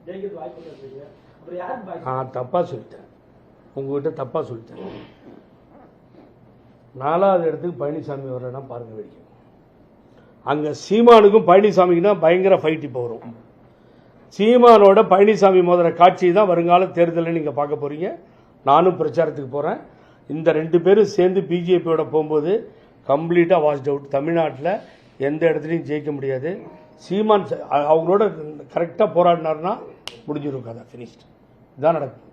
ஜெயிக்கிறது வாய்ப்பு சொல்றீங்க. அப்புறம் யார் பாய்? நான் தப்பா சொல்லிட்டேன், உங்ககிட்ட தப்பா சொல்லிட்டேன். 4வது இடத்துக்கு பழனிசாமி வரலன்னா பாருங்க வேடிக்கை. அங்க சீமானுக்கும் பழனிசாமிக்கு தான் பயங்கர ஃபைட் இப்போ வரும். சீமானோட பழனிசாமி மோதிர காட்சி தான் வருங்கால தேர்தலில் நீங்கள் பார்க்க போறீங்க. நானும் பிரச்சாரத்துக்கு போகிறேன். இந்த 2 பேரும் சேர்ந்து பிஜேபியோட போகும்போது கம்ப்ளீட்டாக வாஷ்ட் அவுட். தமிழ்நாட்டில் எந்த இடத்துலையும் ஜெயிக்க முடியாது. சீமான் அவங்களோட கரெக்டாக போராடினார்னா முடிஞ்சிடும், கதை ஃபினிஷ்டு. இதுதான் நடக்கும்.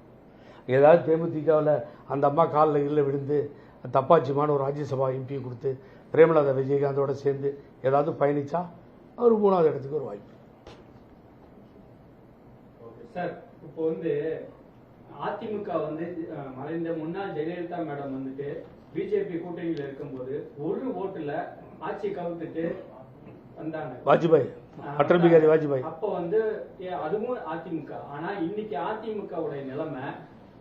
ஏதாவது தேமுதிகவில் அந்த அம்மா காலில் இல்லை விழுந்து தப்பாச்சிமான ஒரு ராஜ்யசபா எம்பி கொடுத்து பிரேமலதா விஜயகாந்தோட சேர்ந்து ஏதாவது பயணிச்சா அவர் 3வது இடத்துக்கு ஒரு வாய்ப்பு. சார், இப்போ வந்து அதிமுக வந்து மறைந்த முன்னாள் ஜெயலலிதா மேடம் வந்துட்டு பிஜேபி கூட்டணியில இருக்கும்போது ஒரு ஓட்டுல ஆட்சி கவுத்துட்டு வந்தாங்க, வாஜ்பாய், அடல் பிகாரி வாஜ்பாய். அப்ப வந்து அதுவும் அதிமுக. ஆனா இன்னைக்கு அதிமுகவுடைய நிலைமை,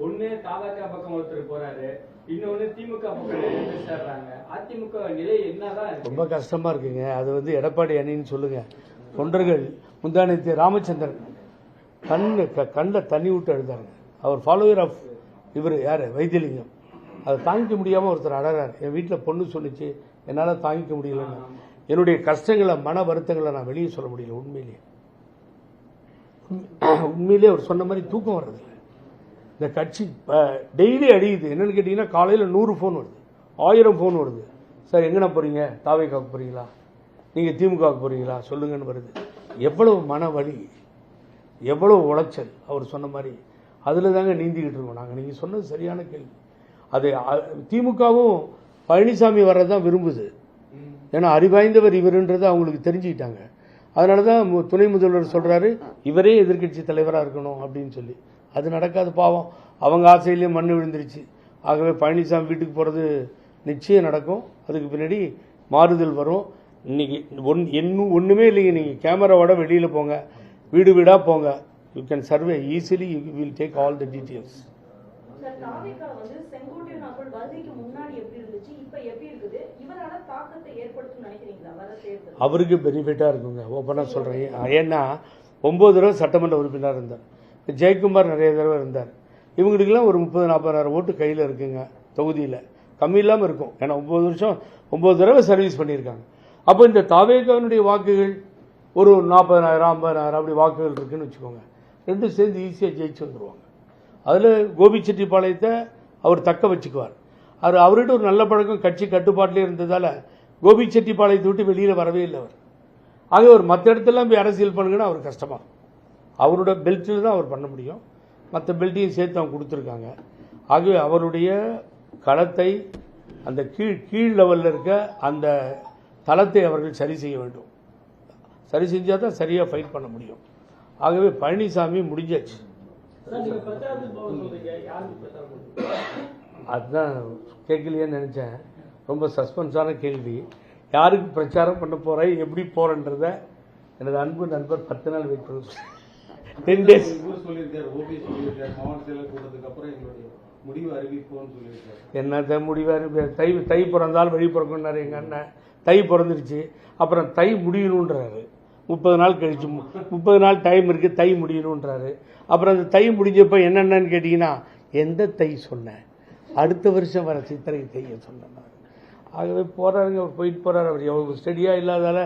ஒண்ணு தாவக பக்கம் ஒருத்தர் போறாரு, இன்னொன்னு திமுக பக்கம் சேர்றாங்க. அதிமுக நிலை என்னதான் இருக்கு? ரொம்ப கஷ்டமா இருக்குங்க. அது வந்து எடப்பாடி அணின்னு சொல்லுங்க. தொண்டர்கள் முந்தானத்து ராமச்சந்திரன் கண்ணில் தண்ணி விட்டு எழுதாருங்க. அவர் ஃபாலோவர் ஆஃப் இவர் யார், வைத்தியலிங்கம். அதை தாங்கிக்க முடியாமல் ஒருத்தர் அழறார். என் வீட்டில் பொண்ணு சொல்லிச்சு, என்னால் தாங்கிக்க முடியலன்னு. என்னுடைய கஷ்டங்களை, மன வருத்தங்களை நான் வெளியே சொல்ல முடியல. உண்மையிலே அவர் சொன்ன மாதிரி தூக்கம் வர்றதில்லை. இந்த கட்சி டெய்லி அடியுது. என்னன்னு கேட்டிங்கன்னா காலையில் 100 ஃபோன் வருது, 1000 ஃபோன் வருது. சார் எங்கண்ணா போகிறீங்க? தாவேக்காவுக்கு போகிறீங்களா? நீங்கள் திமுகவுக்கு போகிறீங்களா சொல்லுங்கன்னு வருது. எவ்வளவு மன வலி, எவ்வளோ உளைச்சல். அவர் சொன்ன மாதிரி அதில் தாங்க நீந்திக்கிட்டு இருக்கோம் நாங்கள். நீங்கள் சொன்னது சரியான கேள்வி. அது திமுகவும் பழனிசாமி வர்றதான் விரும்புது. ஏன்னா அறிவாய்ந்தவர் இவருன்றது அவங்களுக்கு தெரிஞ்சுக்கிட்டாங்க. அதனால தான் துணை முதல்வர் சொல்கிறாரு இவரே எதிர்க்கட்சி தலைவராக இருக்கணும் அப்படின்னு சொல்லி. அது நடக்காது பாவம். அவங்க ஆசையிலேயே மண் விழுந்துருச்சு. ஆகவே பழனிசாமி வீட்டுக்கு போகிறது நிச்சயம் நடக்கும். அதுக்கு பின்னாடி மாறுதல் வரும். இன்னைக்கு ஒன்றுமே இல்லைங்க. நீங்கள் கேமராவோட வெளியில் போங்க, வீடு வீடாக போங்க. You can survey easily, you will take all the details. Sir, தாவேக்கா வந்து செங்கோட்டையன் அவர்கள் வருகைக்கு முன்னாடி எப்படி இருந்துச்சு, இப்ப எப்படி இருக்குது? இவரால தாக்கத்தை ஏற்படுத்தும் நினைக்கிறீங்களா வர தேர்தல்? அவருக்கு பெனிஃபிட்டாக இருக்குங்க, ஓப்பனாக சொல்கிறேன். ஏன்னா 9 தடவை சட்டமன்ற உறுப்பினர் இருந்தார். ஜெயக்குமார் நிறைய தடவை இருந்தார். இவங்களுக்கெல்லாம் ஒரு 30-40 ஓட்டு கையில் இருக்குங்க தொகுதியில். கம்மி இல்லாமல் இருக்கும். ஏன்னா 9 வருஷம் 9 தடவை சர்வீஸ் பண்ணியிருக்காங்க. அப்போ இந்த தாவேக்காவினுடைய வாக்குகள் ஒரு 40,000 50,000 அப்படி வாக்குகள் இருக்குன்னு வச்சுக்கோங்க. 2 சேர்ந்து ஈஸியாக ஜெயிச்சு வந்துடுவாங்க. அதில் கோபிச்செட்டிப்பாளையத்தை அவர் தக்க வச்சுக்குவார். அவர்கிட்ட ஒரு நல்ல பழக்கம், கட்சி கட்டுப்பாட்டிலே இருந்ததால் கோபிச்செட்டிப்பாளையத்தை விட்டு வெளியில் வரவே இல்லை அவர். ஆக ஒரு மற்ற இடத்துலாம் போய் அரசியல் பண்ணுங்கன்னா அவர் கஷ்டமாக, அவரோட பெல்ட்டில் தான் அவர் பண்ண முடியும். மற்ற பெல்ட்டையும் சேர்த்து அவங்க கொடுத்துருக்காங்க. ஆகவே அவருடைய களத்தை, அந்த கீழ் லெவலில் இருக்க அந்த தளத்தை அவர்கள் சரி செய்ய வேண்டும். சரி செஞ்சால் தான் சரியாக ஃபைட் பண்ண முடியும். ஆகவே பழனிசாமி முடிஞ்சாச்சு. அதுதான் கேட்கலையேன்னு நினச்சேன். ரொம்ப சஸ்பென்ஸான கேள்வி. யாருக்கு பிரச்சாரம் பண்ண போகிறேன், எப்படி போகிறேன்றத எனது அன்பு நண்பர் 10 நாள் வெயிட் பண்ண 10 days சொல்லியிருக்காரு. ஓபி சொல்லியிருக்காரு, மாவட்ட செயலர் கூட்டத்துக்கு அப்புறம் எங்களுடைய முடிவு அறிவிப்போம்னு சொல்லியிருக்காரு. என்னத்த முடிவார், தை பிறந்தால் வழி பிறக்கும்னாரு எங்கள் அண்ணன். தை பிறந்துருச்சு, அப்புறம் தை முடியணுன்றாரு. 30 நாள் கழிச்சு 30 நாள் டைம் இருக்குது, தை முடியணுன்றாரு. அப்புறம் அந்த தை முடிஞ்சப்போ என்னென்னு கேட்டிங்கன்னா, எந்த தை சொன்னேன், அடுத்த வருஷம் வர சித்திரை தையை சொன்னேன். ஆகவே போகிறாருங்க, போயிட்டு போகிறார். அவர் எவ்வளோ ஸ்டெடியாக இல்லாதால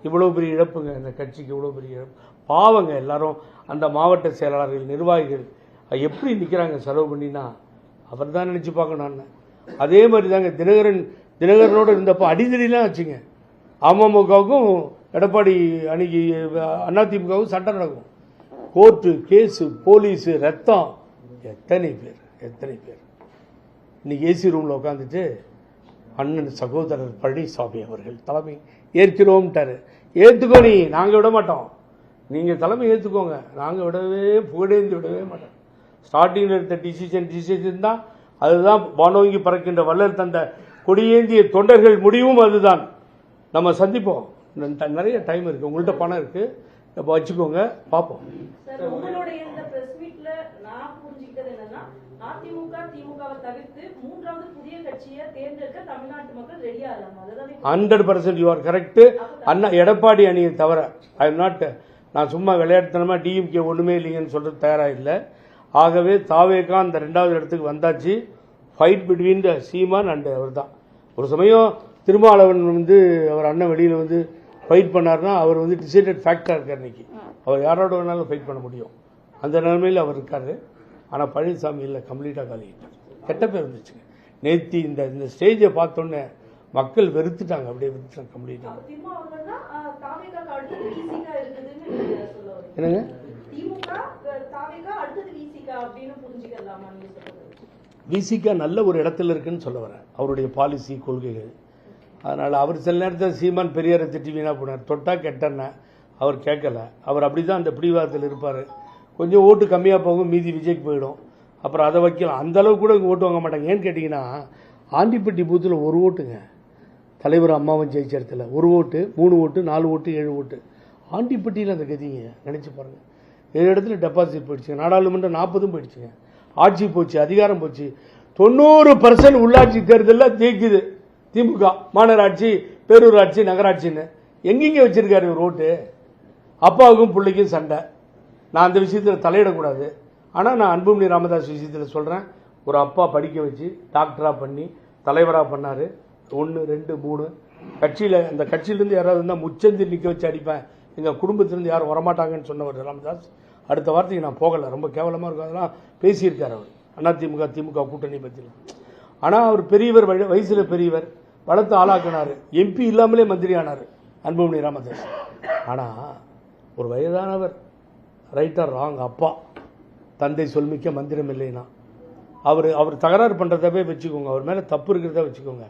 இவ்வளோ பெரிய இழப்புங்க, இந்த கட்சிக்கு இவ்வளோ பெரிய இழப்பு. பாவங்க எல்லாரும், அந்த மாவட்ட செயலாளர்கள், நிர்வாகிகள் எப்படி நிற்கிறாங்க செலவு பண்ணினா, அவர் தான் நினச்சி பார்க்கணும். நான் அதே மாதிரி தாங்க தினகரனோடு இருந்தப்போ அடிதடிலாம் வச்சுங்க. அமமுகவுக்கும் எடப்பாடி அன்னைக்கு அதிமுகவும் சண்டை நடக்கும். கோர்ட்டு கேஸு, போலீஸு, ரத்தம், எத்தனை பேர். இன்னைக்கு ஏசி ரூமில் உட்காந்துட்டு அண்ணன் சகோதரர் பழனிசாமி அவர்கள் தலைமை ஏற்கிறோம்ட்டாரு. ஏற்றுக்கோ, நீ நாங்கள் விட மாட்டோம், நீங்கள் தலைமை ஏற்றுக்கோங்க, நாங்கள் புகழேந்தி விடவே மாட்டோம். ஸ்டார்டிங்கில் எடுத்த டிசிஷன் தான் அதுதான். வானோங்கி பறக்கின்ற வள்ளல் தந்த கொடியேந்திய தொண்டர்கள் முடிவும் அதுதான். நம்ம சந்திப்போம். நிறைய டைம் இருக்குது, உங்கள்கிட்ட பணம் இருக்குது, இப்போ வச்சுக்கோங்க, பார்ப்போம். சார், உங்களுடைய இந்த பிரஸ் மீட்ல நான் புரிஞ்சுக்கிட்டது என்னன்னா, அதிமுக திமுகவை தவிர்த்து மூன்றாவது புதிய கட்சியை தேர்ந்தெடுக்க தமிழ்நாட்டு மக்கள் ரெடியா இருக்காங்க. 100% யூ ஆர் கரெக்ட். அண்ணா எடப்பாடி அணியை தவிர ஐ எம் நாட், நான் சும்மா விளையாட்டுத்தனமா டிஎம்கே ஒண்ணுமே இல்லைங்கன்னு சொல்றது தயாரா இல்லை. ஆகவே தாவேகா அந்த 2வது இடத்துக்கு வந்தாச்சு. Fight between the Seeman and அவர் தான். ஒரு சமயம் திருமாவளவன் அவர் அண்ணன் வெளியில் ஃபைட் பண்ணார்னா அவர் டிசைடட் ஃபேக்டராக இருக்கார். இன்னைக்கு அவர் யாரோட வேணாலும் ஃபைட் பண்ண முடியும், அந்த நிலைமையில் அவர் இருக்காரு. ஆனால் பழனிசாமி இல்லை, கம்ப்ளீட்டாக காலிட்டார். கெட்ட பேர் இருந்துச்சுங்க. நேற்று இந்த ஸ்டேஜை பார்த்தோன்னே மக்கள் வெறுத்துட்டாங்க, அப்படியே வெறுத்துட்டாங்க கம்ப்ளீட்டாக. என்னங்க விசிகா நல்ல ஒரு இடத்துல இருக்குன்னு சொல்ல வரேன், அவருடைய பாலிசி கொள்கைகள். அதனால் அவர் சில நேரத்தில் சீமான் பெரியாரை திட்டி வீணாக போனார். தொட்டா கெட்டன அவர் கேட்கல. அவர் அப்படி தான் அந்த பிடிவாதத்தில் இருப்பார். கொஞ்சம் ஓட்டு கம்மியாக போகும், மீதி விஜய்க்கு போயிடும். அப்புறம் அதை வைக்கலாம். அந்தளவுக்கு கூட ஓட்டு வாங்க மாட்டாங்க. ஏன்னு கேட்டிங்கன்னா, ஆண்டிப்பட்டி பூத்தில் 1 ஓட்டுங்க, தலைவர் அம்மாவும் ஜெயிச்ச இடத்துல 1 ஓட்டு, 3 ஓட்டு, 4 ஓட்டு, 7 ஓட்டு. ஆண்டிப்பட்டியில் அந்த கதிங்க நினச்சி பாருங்கள். 7 இடத்துல டெபாசிட் போயிடுச்சுங்க, நாடாளுமன்றம் 40 போயிடுச்சுங்க, ஆட்சி போச்சு, அதிகாரம் போச்சு. 90% உள்ளாட்சி தேர்தலில் ஜெயிக்குது திமுக. மாநகராட்சி, பேரூராட்சி, நகராட்சின்னு எங்கெங்கே வச்சிருக்காரு இவர் ஓட்டு. அப்பாவுக்கும் பிள்ளைக்கும் சண்டை. நான் அந்த விஷயத்தில் தலையிடக்கூடாது. ஆனால் நான் அன்புமணி ராமதாஸ் விஷயத்தில் சொல்கிறேன். ஒரு அப்பா படிக்க வச்சு டாக்டராக பண்ணி தலைவராக பண்ணார். 1, 2, 3 கட்சியில், அந்த கட்சியிலேருந்து யாராவது இருந்தால் முச்சந்தில் நிற்க வச்சு அடிப்பேன், எங்கள் குடும்பத்திலேருந்து யாரும் வரமாட்டாங்கன்னு சொன்னவர் ராமதாஸ். அடுத்த வார்த்தைக்கு நான் போகலை, ரொம்ப கேவலமாக இருக்கும். அதெல்லாம் பேசியிருக்கார் அவர் அதிமுக திமுக கூட்டணி பற்றியில். ஆனால் அவர் பெரியவர், வயசில் பெரியவர், வளர்த்து ஆளாக்கினார். எம்பி இல்லாமலே மந்திரி ஆனார் அன்புமணி ராமதாஸ். ஆனால் ஒரு வயதானவர், ரைட் ஆர் ராங், அப்பா தந்தை சொல்மிக்க மந்திரம் இல்லைன்னா அவர் தகராறு பண்ணுறதவே வச்சுக்கோங்க, அவர் மேலே தப்பு இருக்கிறத வச்சுக்கோங்க.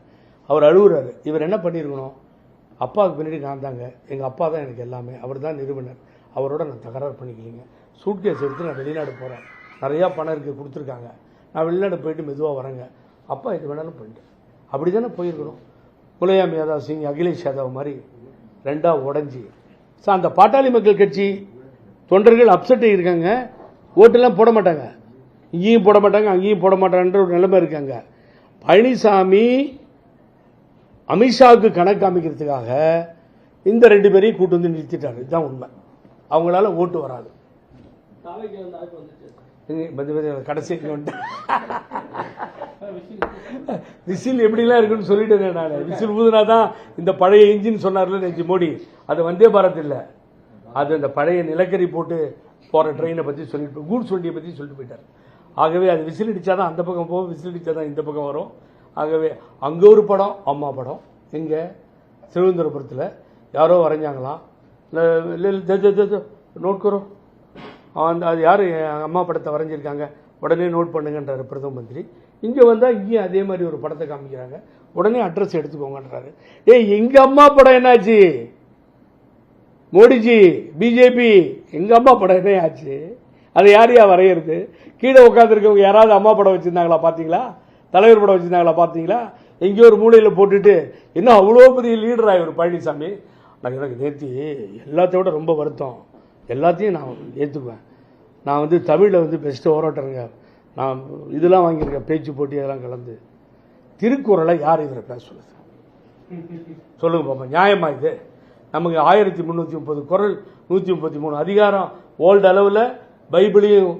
அவர் அழுகுறாரு. இவர் என்ன பண்ணியிருக்கணும், அப்பாவுக்கு பின்னாடி நான் தாங்க, எங்கள் அப்பா தான் எனக்கு எல்லாமே, அவர் தான் நிறுவனர், அவரோட நான் தகராறு பண்ணிக்கலிங்க. சூட்கேஸ் எடுத்து நான் வெளிநாடு போகிறேன், நிறையா பணம் இருக்குது கொடுத்துருக்காங்க, நான் வெளிநாடு போயிட்டு மெதுவாக வரேங்க, அப்பா இது வேணாலும் பண்ணிட்டு அப்படி தானே போயிருக்கணும். முலாயம் யாதவ் சிங், அகிலேஷ் யாதவ் மாதிரி 2ஆ உடஞ்சி. ஸோ அந்த பாட்டாளி மக்கள் கட்சி தொண்டர்கள் அப்செட் இருக்காங்க. ஓட்டெல்லாம் போட மாட்டாங்க, இங்கேயும் போட மாட்டாங்க, அங்கேயும் போட மாட்டாங்கன்ற ஒரு நிலைமை இருக்காங்க. பழனிசாமி அமித்ஷாவுக்கு கணக்கு காமிக்கிறதுக்காக இந்த 2 பேரையும் கூட்டு வந்து நிறுத்திட்டாரு. இதுதான் உண்மை. அவங்களால ஓட்டு வராது. கடைசி விசில் எப்படிலாம் இருக்குன்னு சொல்லிட்டேன் நான். விசில் ஊதுனா தான் இந்த பழைய இன்ஜின் சொன்னார்ல நேற்று மோடி, அது வந்தே பாரத் இல்லை, அது அந்த பழைய நிலக்கரி போட்டு போகிற ட்ரெயினை பற்றி சொல்லிட்டு, கூட்ஸ் வண்டியை பற்றி சொல்லிட்டு போயிட்டார். ஆகவே அது விசில் அடித்தாதான் அந்த பக்கம் போகும், விசில் அடித்தாதான் இந்த பக்கம் வரும். ஆகவே அங்கே ஒரு படம், அம்மா படம், எங்கே திருவனந்தபுரத்தில் யாரோ வரைஞ்சாங்களாம், நோட் கரோ, அந்த அது யார் அம்மா படத்தை வரைஞ்சிருக்காங்க, உடனே நோட் பண்ணுங்கன்றாரு பிரதம மந்திரி. இங்கே வந்தால் இங்கேயும் அதே மாதிரி ஒரு படத்தை காமிக்கிறாங்க, உடனே அட்ரஸ் எடுத்துக்கோங்கன்றாரு. எங்கள் அம்மா படம் என்னாச்சு, மோடிஜி பிஜேபி, எங்கள் அம்மா படம் என்ன ஆச்சு, அதை யாரையா வரைகிறது? கீழே உட்காந்துருக்கவங்க யாராவது அம்மா படம் வச்சுருந்தாங்களா பார்த்தீங்களா? தலைவர் படம் வச்சுருந்தாங்களா பார்த்தீங்களா? எங்கேயோ ஒரு மூலையில் போட்டுட்டு இன்னும் அவ்வளோ பெரிய லீடராக இவர் பழனிசாமி. நான் எனக்கு நேற்று எல்லாத்தையும் விட ரொம்ப வருத்தம். எல்லாத்தையும் நான் ஏற்றுக்குவேன். நான் வந்து தமிழில் வந்து பெஸ்ட்டு ஓராட்டருங்க. நான் இதெல்லாம் வாங்கியிருக்கேன், பேச்சு போட்டி அதெல்லாம் கலந்து. திருக்குறளை யார் இவரை பேச சொல்லுது? சொல்லுங்க பாப்பா, நியாயமா இது? நமக்கு 1330 குறள், 133 அதிகாரம், வேர்ல்டு அளவில் பைபிளையும்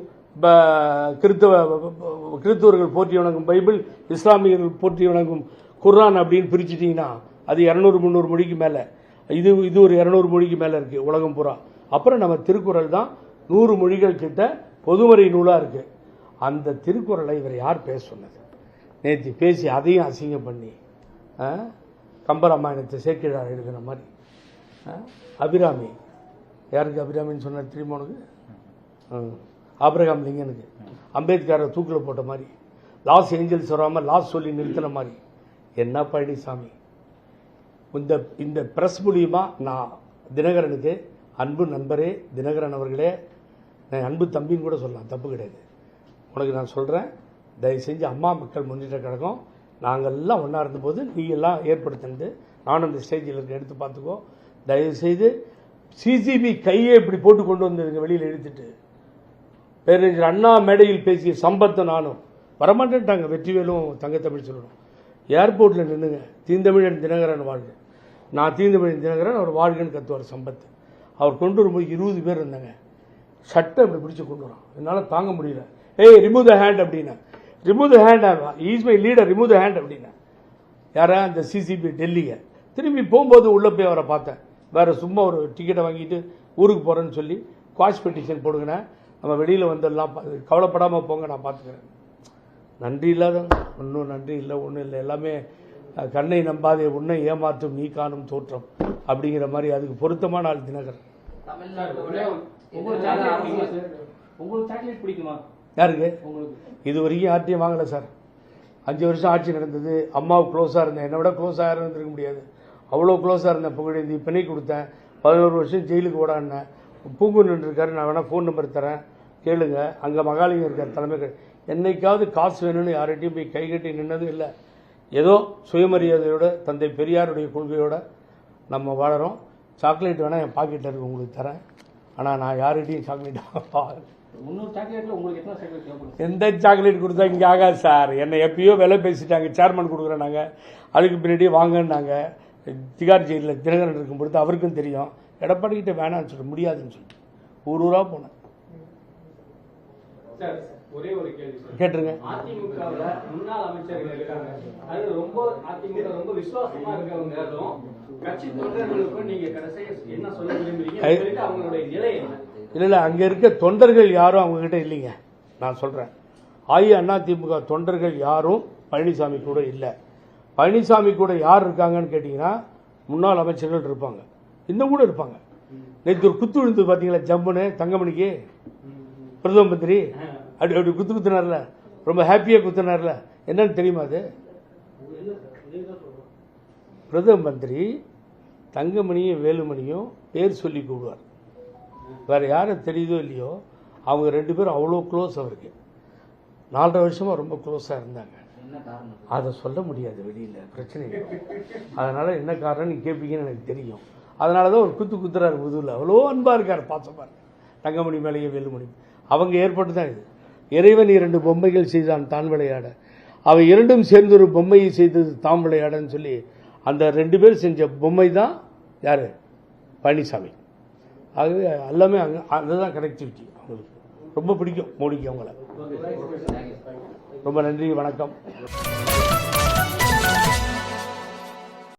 கிறிஸ்தவர்கள் போற்றி வணங்கும் பைபிள், இஸ்லாமியர்கள் போற்றி வணங்கும் குர்ஆன் அப்படின்னு பிரிச்சுட்டிங்கன்னா அது 200-300 மொழிக்கு மேலே. இது ஒரு 200 மொழிக்கு மேலே இருக்குது உலகம் பூரா. அப்புறம் நம்ம திருக்குறள் தான் 100 மொழிகள் கிட்ட பொதுமறை நூலாக இருக்குது. அந்த திருக்குறளை இவர் யார் பேச சொன்னது? நேற்று பேசி அதையும் அசிங்கம் பண்ணி கம்பராமாயணத்தை சேக்கிழார் எழுதின மாதிரி. அபிராமி, யாருக்கு அபிராமின்னு சொன்னார் தெரியுமா உனக்கு? ஆபிரகாம் லிங்கனுக்கு. அம்பேத்கரை தூக்கில் போட்ட மாதிரி, லாஸ் ஏஞ்சல்ஸ் வராமல் லாஸ் சொல்லி நிறுத்தின மாதிரி. என்ன பழனிசாமி, இந்த பிரஸ் மூலியமா நான் தினகரனுக்கு, அன்பு நண்பரே தினகரன் அவர்களே, நான் அன்பு தம்பின்னு கூட சொல்லலாம், தப்பு கிடையாது. உனக்கு நான் சொல்கிறேன், தயவு செஞ்சு அம்மா மக்கள் முன்னேற்ற கழகம் நாங்கள்லாம் ஒன்றா இருந்தபோது நீ எல்லாம் ஏற்படுத்தினது, நானும் அந்த ஸ்டேஜில் இருக்க எடுத்து பார்த்துக்கோ. தயவுசெய்து சிசிபி கையை இப்படி போட்டு கொண்டு வந்ததுங்க வெளியில் எடுத்துட்டு. பேரறிஞர் அண்ணா மேடையில் பேசிய சம்பத்தை நானும் வரமாட்டேன்ட்டாங்க. வெற்றிவேலும் தங்கத்தமிழ் சொல்லணும். ஏர்போர்ட்டில் நின்றுங்க, தீந்தமிழன் தினகரன் வாழ்க, நான் தீந்தமிழன் தினகரன் அவர் வாழ்கன்னு கத்துவார் சம்பத்து. அவர் கொண்டு வரும்போது 20 பேர் இருந்தாங்க. சட்டை அப்படி பிடிச்சி கொண்டு வரோம், என்னால் தாங்க முடியல. ஏய் ரிமூவ் த ஹேண்ட் அப்படின்னா, remove the hand, is my leader, remove the hand அப்படின்னா. யாரா? அந்த சிசிபி டெல்லியை. திரும்பி போகும்போது உள்ளே போய் அவரை பார்த்தேன். வேறு சும்மா ஒரு டிக்கெட்டை வாங்கிட்டு ஊருக்கு போகிறேன்னு சொல்லி குவாஷ் பெட்டிஷன் போடுங்கண்ணே, நம்ம வெளியில் வந்துடலாம், கவலைப்படாமல் போங்க, நான் பார்த்துக்கிறேன். நன்றி இல்லாதவங்க, ஒன்றும் நன்றி இல்லை, ஒன்றும் இல்லை. எல்லாமே கண்ணை நம்பாதே உன்னை ஏமாற்றும் நீ காணும் தோற்றம் அப்படிங்கிற மாதிரி. அதுக்கு பொருத்தமான ஆள் தினகரன். உங்களுக்கு சாக்லேட் பிடிக்குமா? யாருக்கு? இது வரைக்கும் ஆட்சியும் வாங்கலை சார். 5 வருஷம் ஆட்சி நடந்தது. அம்மாவுக்கு க்ளோஸாக இருந்தேன், என்னை விட க்ளோஸாக இருந்திருக்க முடியாது. அவ்வளோ க்ளோஸாக இருந்தேன். புகழேந்தி பிணை கொடுத்தேன். 11 வருஷம் ஜெயிலுக்கு ஓடாடினேன். பூங்குன்னு இருக்காரு, நான் வேணால் ஃபோன் நம்பர் தரேன், கேளுங்க. அங்கே மகாலிங்கம் இருக்கார் தலைமை. என்னைக்காவது காசு வேணும்னு யார்கிட்டையும் போய் கை கட்டி நின்னதும் இல்லை. ஏதோ சுயமரியாதையோட தந்தை பெரியாருடைய கொள்கையோட நம்ம வாழறோம். சாக்லேட் வேணால் என் பாக்கெட்டில் இருக்கு, உங்களுக்கு தரேன். ஆனால் நான் யார்கிட்டையும் சாக்லேட் 300 சாக்லேட்ல உங்களுக்கு எத்தனை சாக்லேட் தேவைப்படும்? எந்த சாக்லேட் கொடுத்தா இங்கே ஆகாது சார். என்னை எப்பயோ விலை பேசிட்டாங்க, சேர்மன் கொடுக்குறேன் நாங்கள். அதுக்கு பின்னாடியே வாங்கினாங்க. திகார் ஜெயிலில் தினகரன் இருக்கும் பொழுது அவருக்கும் தெரியும். எடப்பாடிக்கிட்ட வேணான்னு சொல்ல முடியாதுன்னு சொல்லிட்டு ஊரூராக போனேன். ஒரே ஒரு கேள்வி சார், கேட்டுருங்க. அதிமுகவில் முன்னாள் அமைச்சர்கள் இருக்காங்க, அது ரொம்ப அதிமுக ரொம்ப விசுவாசமா இருக்கவங்களும் கட்சி தொண்டர்களுக்கும் நீங்க கடைசியா என்ன சொல்ல விரும்புறீங்க? அவங்களுடைய நிலை என்ன? இல்லை, அங்கே இருக்க தொண்டர்கள் யாரும் அவங்ககிட்ட இல்லைங்க. நான் சொல்கிறேன், அதிமுக தொண்டர்கள் யாரும் பழனிசாமி கூட இல்லை. பழனிசாமி கூட யார் இருக்காங்கன்னு கேட்டிங்கன்னா முன்னாள் அமைச்சர்கள் இருப்பாங்க, இன்னும் கூட இருப்பாங்க. நேற்று ஒரு குத்து விழுந்து பார்த்தீங்களா, ஜம்முன்னு தங்கமணிக்கு பிரதம மந்திரி அப்படி குத்துனார்ல, ரொம்ப ஹாப்பியாக குத்துனார்ல. என்னன்னு தெரியுமா? அது பிரதம மந்திரி தங்கமணியும் வேலுமணியும் பேர் சொல்லி கூடுவார். வேறு யாரும் தெரியுதோ இல்லையோ, அவங்க 2 பேரும் அவ்வளோ க்ளோஸ். அவருக்கு 4.5 வருஷமாக ரொம்ப க்ளோஸாக இருந்தாங்க. அதை சொல்ல முடியாது வெளியில், பிரச்சனை இல்லை. அதனால் என்ன காரணம் நீங்கள் கேட்பீங்கன்னு எனக்கு தெரியும். அதனால தான் ஒரு குத்துறாரு முதுகில். அவ்வளோ அன்பாக இருக்கார், பாசமாக இருக்கார் தங்கமணி மேலேயே வேலுமணி. அவங்க ஏற்பட்டு தான் இது. இறைவன் 2 பொம்மைகள் செய்தான் தான் விளையாட, அவை 2ம் சேர்ந்து ஒரு பொம்மையை செய்தது தாம் விளையாடன்னு சொல்லி அந்த 2 பேர் செஞ்ச பொம்மை தான் யார்? பழனிசாமி. ஆகவே எல்லாமே அதுதான் கனெக்டிவிட்டி. அவங்களுக்கு ரொம்ப பிடிக்கும் மோடிக்கு அவங்கள. ரொம்ப நன்றி, வணக்கம்.